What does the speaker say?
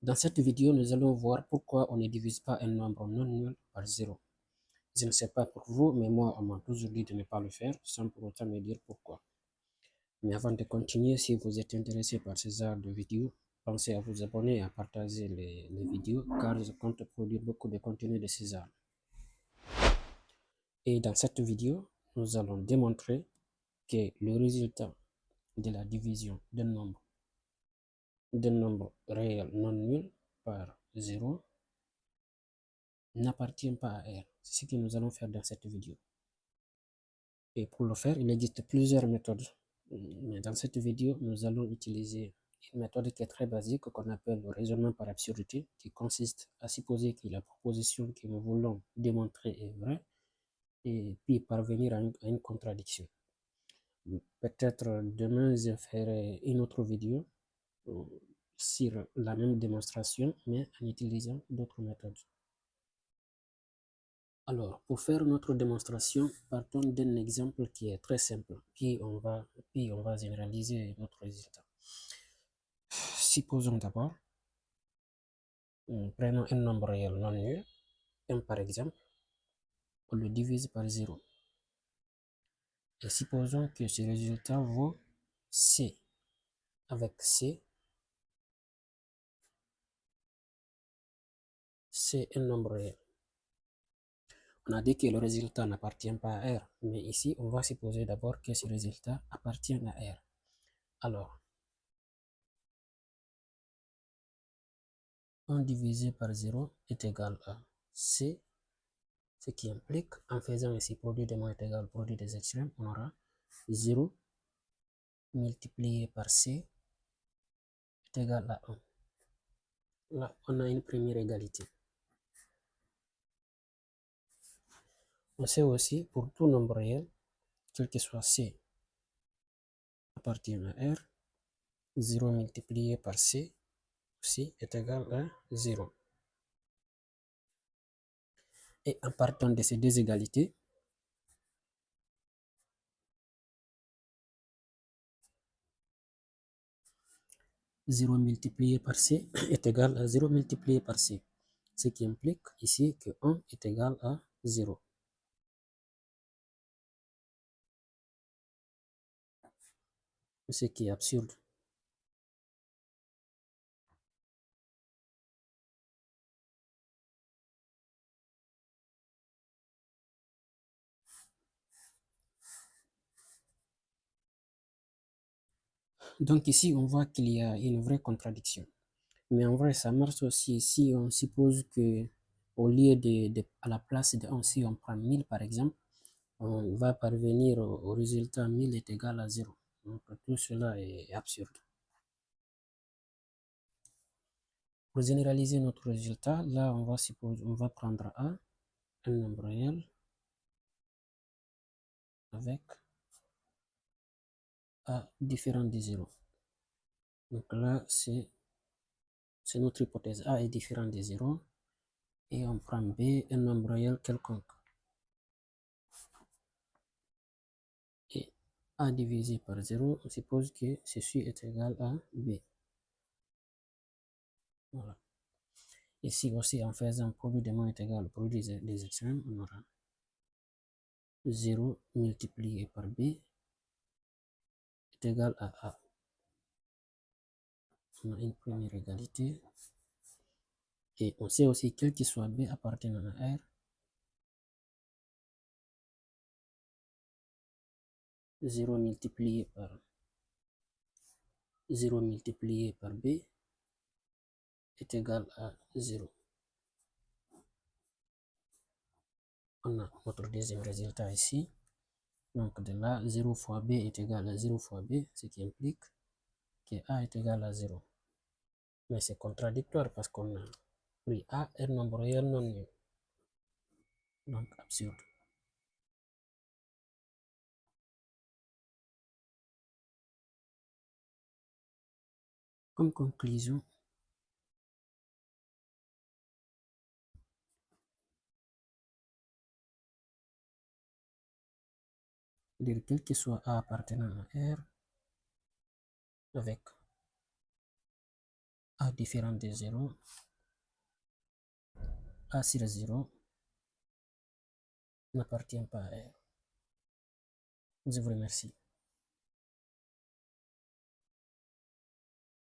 Dans cette vidéo, nous allons voir pourquoi on ne divise pas un nombre non nul par 0. Je ne sais pas pour vous, mais moi, on m'a toujours dit de ne pas le faire, sans pour autant me dire pourquoi. Mais avant de continuer, si vous êtes intéressé par ce genre de vidéos, pensez à vous abonner et à partager les vidéos, car je compte produire beaucoup de contenu de ce genre. Et dans cette vidéo, nous allons démontrer que le résultat de la division d'un nombre réel non nul par 0 n'appartient pas à R. C'est ce que nous allons faire dans cette vidéo. Et pour le faire, il existe plusieurs méthodes. Mais dans cette vidéo, nous allons utiliser une méthode qui est très basique, qu'on appelle le raisonnement par absurdité, qui consiste à supposer que la proposition que nous voulons démontrer est vraie, et puis parvenir à une contradiction. Peut-être demain, je ferai une autre vidéo sur la même démonstration, mais en utilisant d'autres méthodes. Alors, pour faire notre démonstration, partons d'un exemple qui est très simple, puis on va généraliser notre résultat. Supposons d'abord, prenons un nombre réel non nul, 1 par exemple, on le divise par 0. Et supposons que ce résultat vaut C. Avec C, c'est un nombre réel. On a dit que le résultat n'appartient pas à R, mais ici, on va supposer d'abord que ce résultat appartient à R. Alors, 1 divisé par 0 est égal à C, ce qui implique, en faisant ici produit des moins est égal produit des extrêmes, on aura 0 multiplié par C est égal à 1. Là, on a une première égalité. On sait aussi, pour tout nombre réel, quel que soit C appartient à R, 0 multiplié par C aussi est égal à 0. Et en partant de ces deux égalités, zéro multiplié par C est égal à 0 multiplié par C, ce qui implique ici que 1 est égal à 0. Ce qui est absurde. Donc ici, on voit qu'il y a une vraie contradiction. Mais en vrai, ça marche aussi si on suppose que au lieu à la place de 1, si on prend 1000 par exemple, on va parvenir au résultat 1000 est égal à 0. Donc tout cela est absurde. Pour généraliser notre résultat, là on va prendre A, un nombre réel, avec A différent de 0. Donc là, c'est notre hypothèse. A est différent de 0. Et on prend B, un nombre réel quelconque. Et A divisé par 0, on suppose que ceci est égal à B. Voilà. Ici aussi, en faisant produit des moins est égal au produit des extrêmes, on aura 0 multiplié par B est égal à A. On a une première égalité. Et on sait aussi quel que soit B appartenant à R, 0 multiplié par B est égal à 0. On a notre deuxième résultat ici. Donc de là, 0 fois B est égal à 0 fois B, ce qui implique que A est égal à 0. Mais c'est contradictoire parce qu'on a pris A un nombre réel non nul. Donc absurde. Comme conclusion, dire quel que soit A appartenant à R, avec A différent de 0, A sur 0 n'appartient pas à R. Je vous remercie.